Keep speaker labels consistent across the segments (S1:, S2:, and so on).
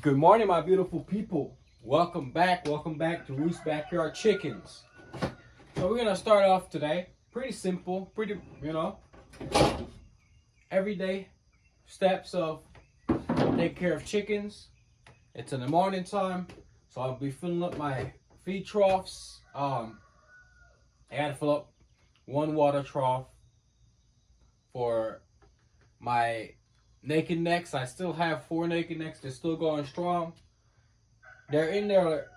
S1: Good morning, my beautiful people. Welcome back to Roost Backyard Chickens. So we're gonna start off today. Pretty simple, everyday steps of take care of chickens. It's in the morning time, so I'll be filling up my feed troughs. I gotta fill up one water trough for my naked necks. I still have 4 naked necks. They're still going strong. They're in their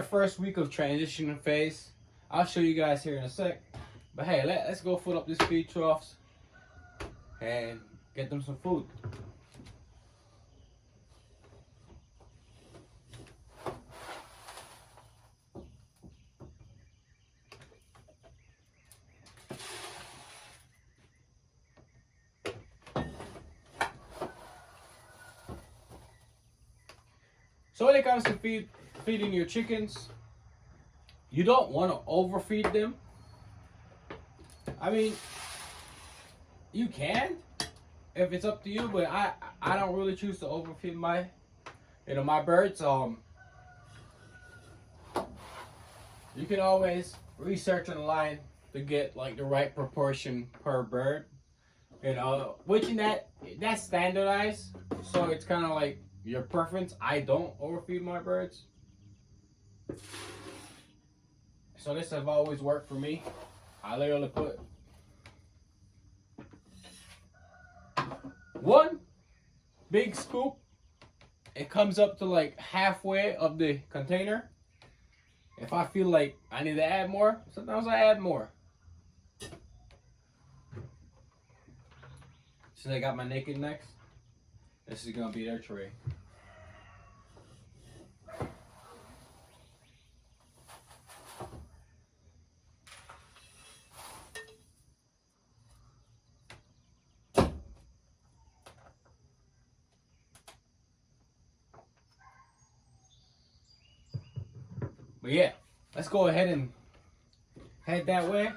S1: first week of transition phase. I'll show you guys here in a sec. But hey, let's go fill up these feed troughs and get them some food. So when it comes to feeding your chickens, you don't want to overfeed them. I mean, you can if it's up to you, but I don't really choose to overfeed my birds. You can always research online to get like the right proportion per bird. Which in that's standardized, so it's kind of like your preference. I don't overfeed my birds, so this has always worked for me. I literally put 1 big scoop. It comes up to like halfway of the container. If I feel like I need to add more, sometimes I add more. Since I got my naked necks, this is gonna be their tray. But yeah, let's go ahead and head that way,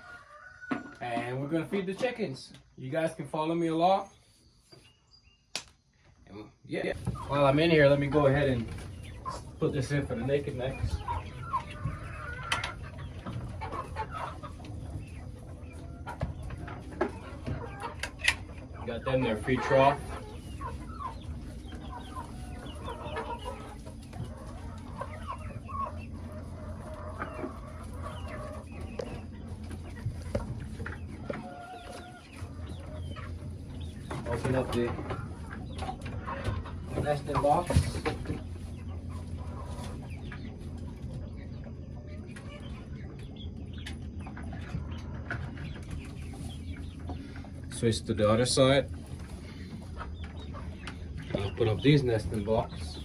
S1: and we're gonna feed the chickens. You guys can follow me along. And yeah, while I'm in here, let me go ahead and put this in for the naked necks. Got them their feed trough. Open up the nesting box. Switch to the other side. I'll put up these nesting boxes.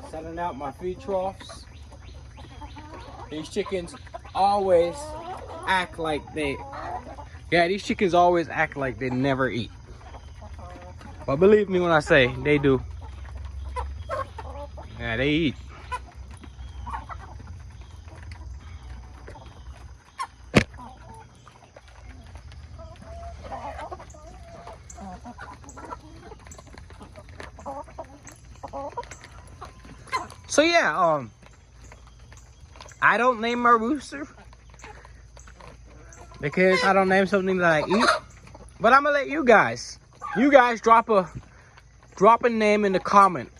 S1: Setting out my feed troughs. These chickens always act like these chickens always act like they never eat. But believe me when I say they do. Yeah, they eat. So yeah, I don't name my rooster because I don't name something that I eat. But I'm gonna let you guys drop a name in the comment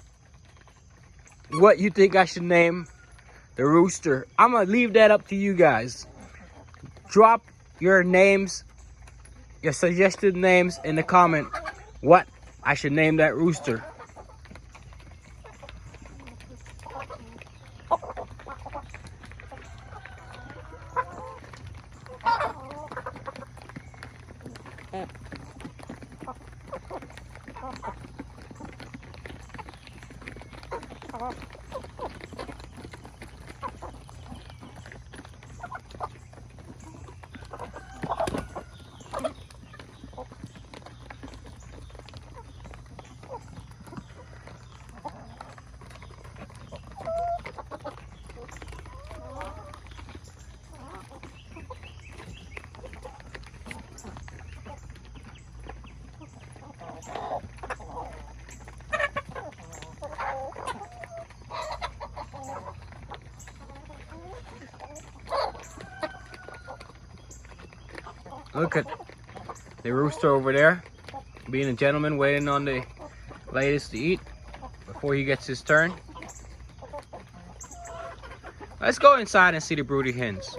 S1: what you think I should name the rooster. I'm gonna leave that up to you guys. Drop your names, your suggested names in the comment what I should name that rooster. Look at the rooster over there, being a gentleman, waiting on the latest to eat before he gets his turn. Let's go inside and see the broody hens.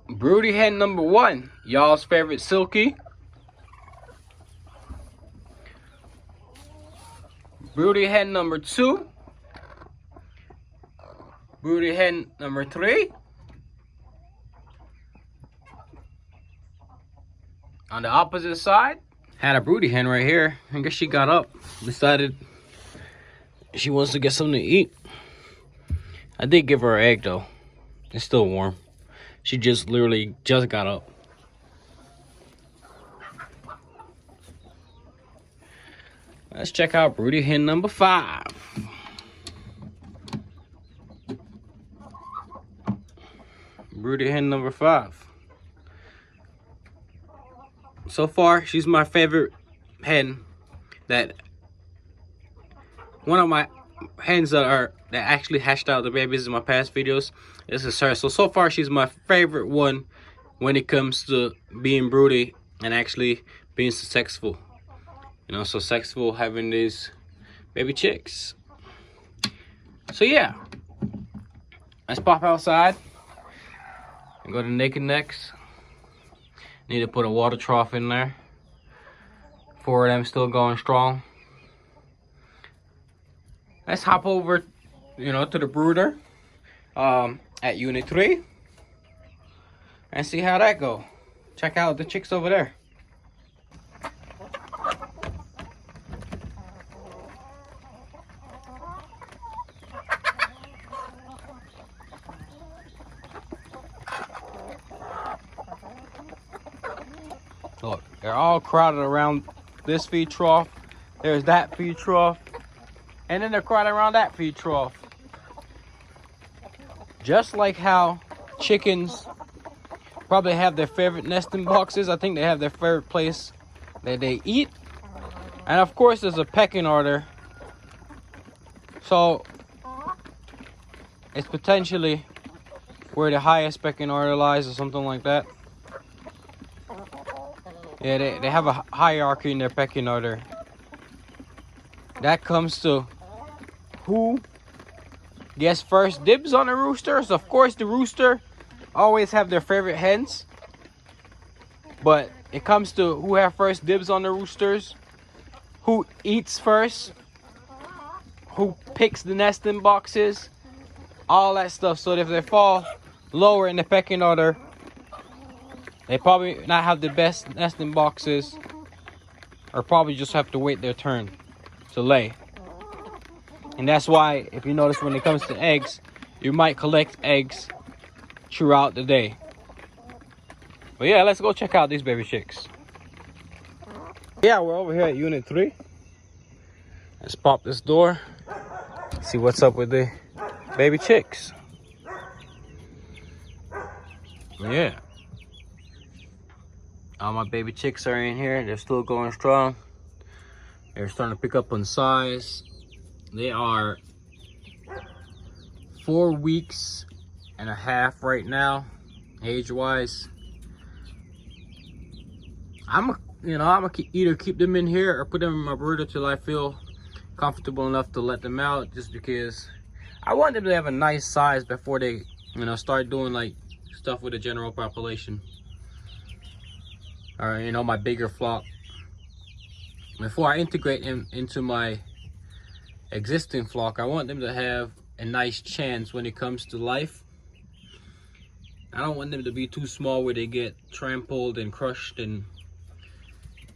S1: Broody hen number 1, y'all's favorite Silky. Broody hen number 2. Broody hen number 3. On the opposite side, had a broody hen right here. I guess she got up, decided she wants to get something to eat. I did give her an egg though. It's still warm. She just literally just got up. Let's check out broody hen number 5. Broody hen number 5. So far, she's my favorite hen. One of my hens that actually hatched out the babies in my past videos. This is her. So far, she's my favorite one when it comes to being broody and actually being successful. You know, so successful having these baby chicks. So yeah, let's pop outside and go to Naked Necks. Need to put a water trough in there. 4 of them still going strong. Let's hop over, you know, to the brooder at Unit 3 and see how that go. Check out the chicks over there. Look, they're all crowded around this feed trough. There's that feed trough. And then they're crowded around that feed trough. Just like how chickens probably have their favorite nesting boxes. I think they have their favorite place that they eat. And of course, there's a pecking order. So it's potentially where the highest pecking order lies or something like that. Yeah, they have a hierarchy in their pecking order. That comes to who gets first dibs on the roosters. Of course, the rooster always have their favorite hens. But it comes to who have first dibs on the roosters, who eats first, who picks the nesting boxes, all that stuff. So if they fall lower in the pecking order, they probably not have the best nesting boxes, or probably just have to wait their turn to lay. And that's why, if you notice, when it comes to eggs, you might collect eggs throughout the day. But yeah, let's go check out these baby chicks. Yeah, we're over here at Unit 3. Let's pop this door, see what's up with the baby chicks. Yeah. All my baby chicks are in here. They're still going strong. They're starting to pick up on size. They are 4 weeks and a half right now, age-wise. I'm gonna either keep them in here or put them in my brooder till I feel comfortable enough to let them out, just because I want them to have a nice size before they, start doing like stuff with the general population, or my bigger flock. Before I integrate them into my existing flock, I want them to have a nice chance when it comes to life. I don't want them to be too small where they get trampled and crushed and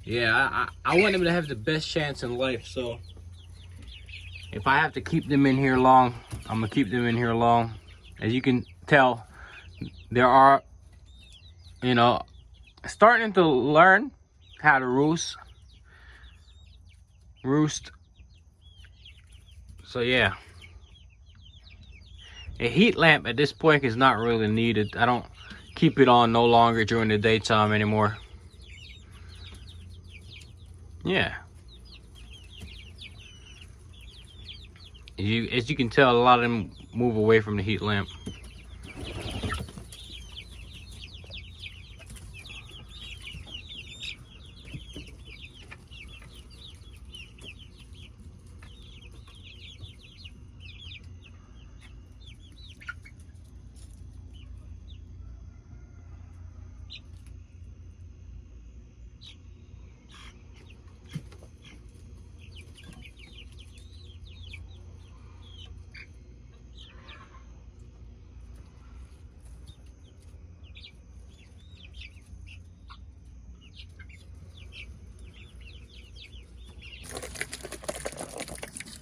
S1: Yeah, I want them to have the best chance in life. So if I have to keep them in here long, I'm gonna keep them in here long. As you can tell, there are, you know, starting to learn how to roost. So yeah, a heat lamp at this point is not really needed. I don't keep it on no longer during the daytime anymore. Yeah. As you can tell, a lot of them move away from the heat lamp.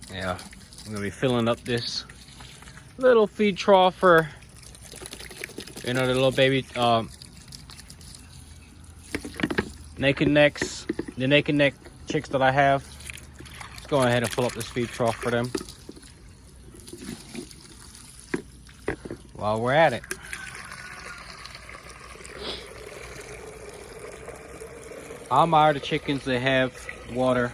S1: Yeah, I'm gonna be filling up this little feed trough for, you know, the little baby naked necks, the naked neck chicks that I have. Let's go ahead and fill up this feed trough for them while we're at it. All my other chickens, they have water.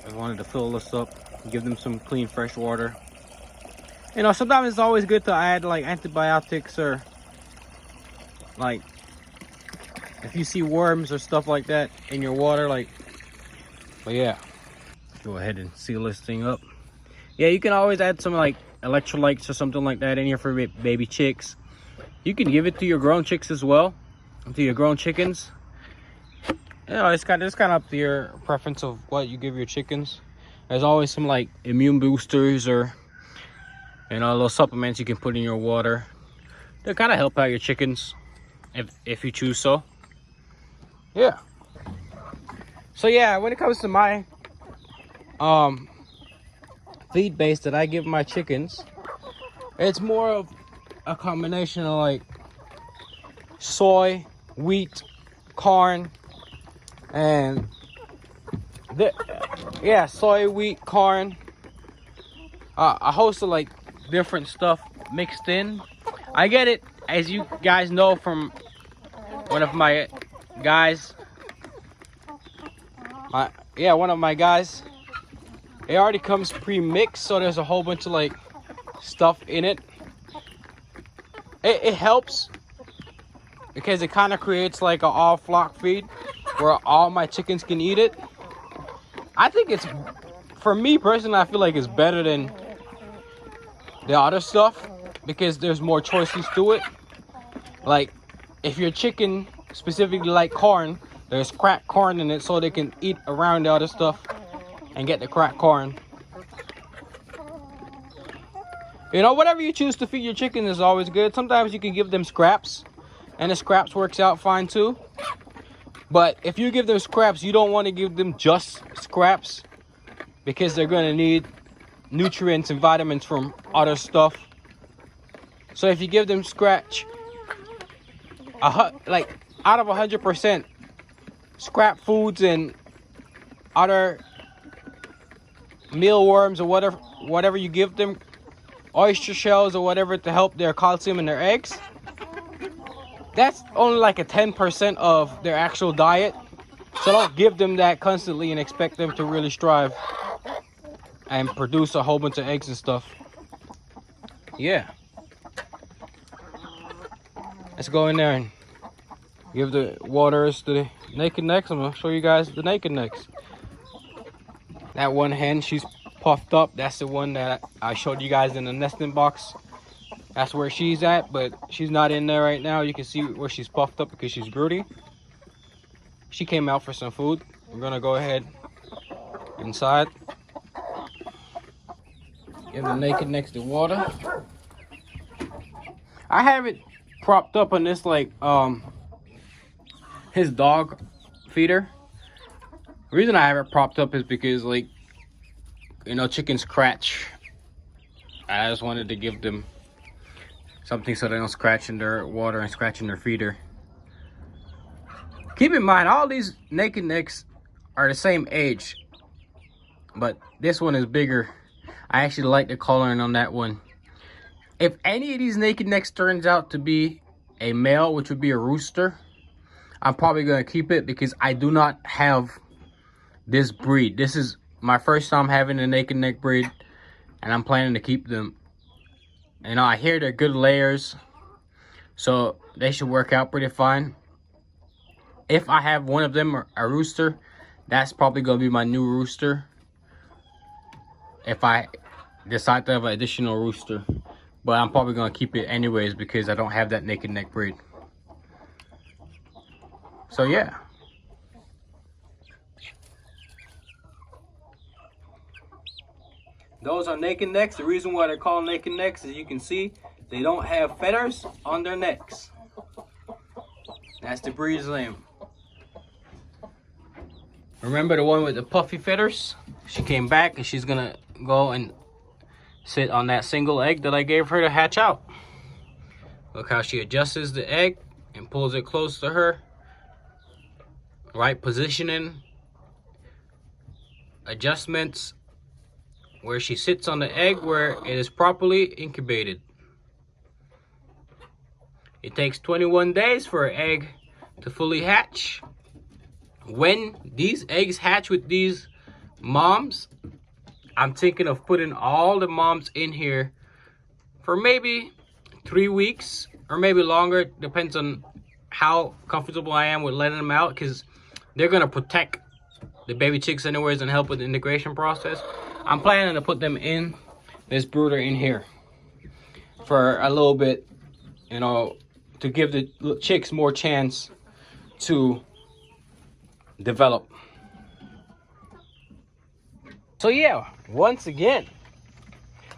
S1: I wanted to fill this up, give them some clean, fresh water. You know, sometimes it's always good to add like antibiotics, or like if you see worms or stuff like that in your water, like. But yeah, go ahead and seal this thing up. Yeah, you can always add some like electrolytes or something like that in here for baby chicks. You can give it to your grown chicks as well, to your grown chickens. You know, it's kind of up to your preference of what you give your chickens. There's always some like immune boosters, or, you know, little supplements you can put in your water. They kind of help out your chickens if you choose so. Yeah. So yeah, when it comes to my feed base that I give my chickens, it's more of a combination of like soy, wheat, corn, and soy, wheat, corn, a host of like different stuff mixed in. I get it, as you guys know, from one of my guys. One of my guys. It already comes pre-mixed, so there's a whole bunch of like stuff in it. It helps because it kind of creates like an all flock feed where all my chickens can eat it. I think it's, for me personally, I feel like it's better than the other stuff because there's more choices to it. Like if your chicken specifically like corn, there's cracked corn in it, so they can eat around the other stuff and get the cracked corn. You know, whatever you choose to feed your chicken is always good. Sometimes you can give them scraps, and the scraps works out fine too. But if you give them scraps, you don't want to give them just scraps because they're going to need nutrients and vitamins from other stuff. So if you give them like out of 100% scrap foods and other mealworms or whatever you give them, oyster shells or whatever to help their calcium in their eggs, that's only like a 10% of their actual diet. So don't give them that constantly and expect them to really strive and produce a whole bunch of eggs and stuff. Yeah, let's go in there and give the waters to the naked necks. I'm gonna show you guys the naked necks. That one hen, she's puffed up. That's the one that I showed you guys in the nesting box. That's where she's at, but she's not in there right now. You can see where she's puffed up because she's broody. She came out for some food. We're gonna go ahead inside. Give the naked necks the water. I have it propped up on this like his dog feeder. The reason I have it propped up is because, like, you know, chickens scratch. I just wanted to give them something so they don't scratch in their water and scratch in their feeder. Keep in mind, all these naked necks are the same age, but this one is bigger. I actually like the coloring on that one. If any of these naked necks turns out to be a male, which would be a rooster, I'm probably going to keep it because I do not have this breed. This is my first time having a naked neck breed, and I'm planning to keep them. And I hear they're good layers, so they should work out pretty fine. If I have one of them, or a rooster, that's probably going to be my new rooster. If I decide to have an additional rooster. But I'm probably going to keep it anyways because I don't have that naked neck breed. So yeah. Those are naked necks. The reason why they're called naked necks is you can see they don't have feathers on their necks. That's the breed's name. Remember the one with the puffy feathers? She came back and she's gonna go and sit on that single egg that I gave her to hatch out. Look how she adjusts the egg and pulls it close to her. Right positioning, adjustments, where she sits on the egg where it is properly incubated. It takes 21 days for an egg to fully hatch. When these eggs hatch with these moms, I'm thinking of putting all the moms in here for maybe 3 weeks or maybe longer. Depends on how comfortable I am with letting them out, because they're going to protect the baby chicks anyways and help with the integration process. I'm planning to put them in this brooder in here for a little bit, you know, to give the chicks more chance to develop. So yeah, once again,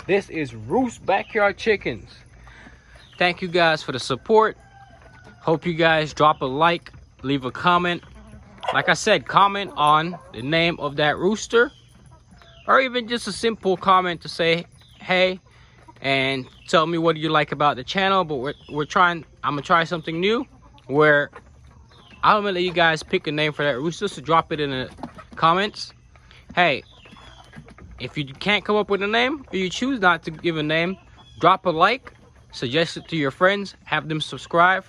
S1: this is Roost Backyard Chickens. Thank you guys for the support. Hope you guys drop a like, leave a comment. Like I said, comment on the name of that rooster, or even just a simple comment to say hey and tell me what you like about the channel. But I'm gonna try something new where I'm gonna let you guys pick a name for that rooster, so drop it in the comments. Hey, if you can't come up with a name, or you choose not to give a name, drop a like, suggest it to your friends, have them subscribe.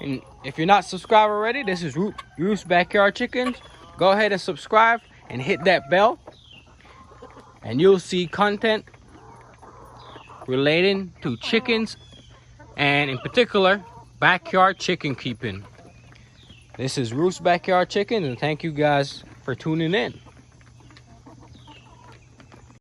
S1: And if you're not subscribed already, this is Roost Backyard Chickens. Go ahead and subscribe and hit that bell, and you'll see content relating to chickens, and in particular, backyard chicken keeping. This is Roost Backyard Chickens, and thank you guys for tuning in.